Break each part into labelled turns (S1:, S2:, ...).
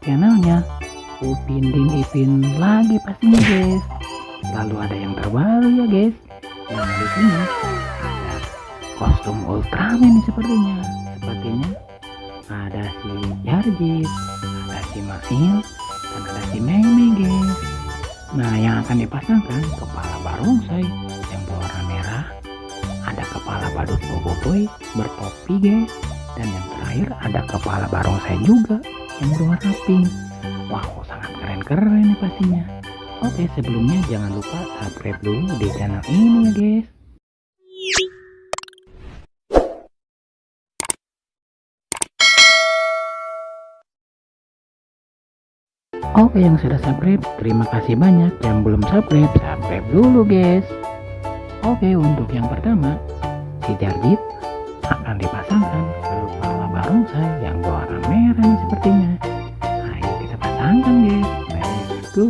S1: channelnya Upin Din Ipin lagi pastinya guys. Lalu ada yang terbaru ya guys, yang di sini ada kostum Ultraman nih sepertinya ada si Jarjit, ada si Mail, dan ada si Meme guys. Nah, yang akan dipasangkan kepala barongsai yang berwarna merah, ada kepala badut boboiboy bertopi guys, dan yang terakhir ada kepala barongsai juga yang berwarna pink. Wow, sangat keren-keren nih pastinya. Oke, sebelumnya jangan lupa subscribe dulu di channel ini ya guys. Oke, yang sudah subscribe terima kasih banyak. Yang belum subscribe, subscribe dulu guys. Oke, untuk yang pertama, si Jarjit akan dipasangkan ke kepala barongsai yang berwarna merah nih sepertinya. Ayo kita pasangkan guys, let's go.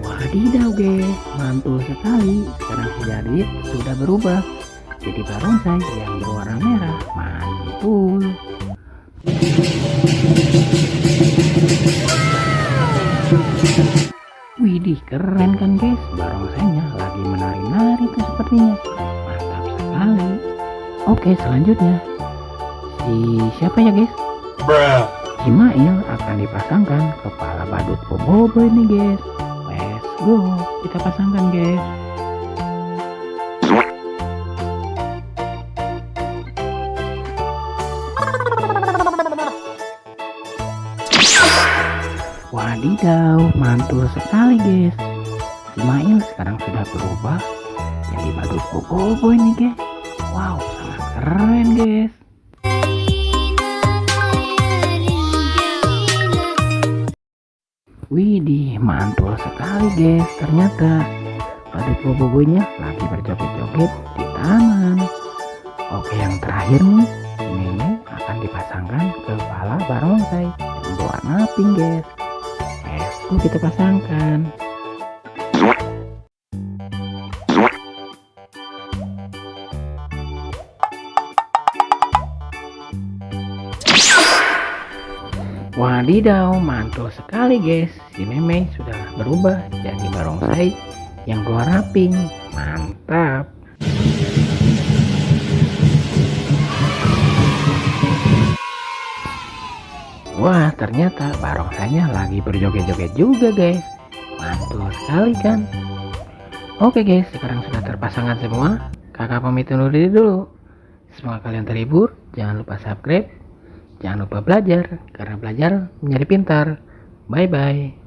S1: Wadidaw guys, mantul sekali. Sekarang si Jarjit sudah berubah jadi barongsai yang berwarna merah. Mantul. Widih, keren kan guys, barongsainya lagi menari-nari tuh sepertinya. Mantap sekali. Oke, selanjutnya si siapa ya guys? Si Mail akan dipasangkan kepala badut boboiboy nih guys. Let's go, kita pasangkan guys. Wadidaw, mantul sekali guys. Si Mail sekarang sudah berubah jadi badut boboiboy nih guys. Wow, sangat keren guys. Widih, mantul sekali guys. Ternyata badut boboiboynya lagi berjoget-joget di taman. Oke, yang terakhir nih, si Meme akan dipasangkan ke kepala barongsai yang berwarna pink guys. Kita pasangkan. Wadidaw, mantul sekali guys. Si Meme sudah berubah jadi barongsai yang berwarna pink. Mantap. Wah, ternyata barongsainya lagi berjoget-joget juga guys. Mantul sekali kan. Oke guys, sekarang sudah terpasangkan semua. Kakak pamit undur diri dulu. Semoga kalian terhibur. Jangan lupa subscribe. Jangan lupa belajar, karena belajar menjadi pintar. Bye bye.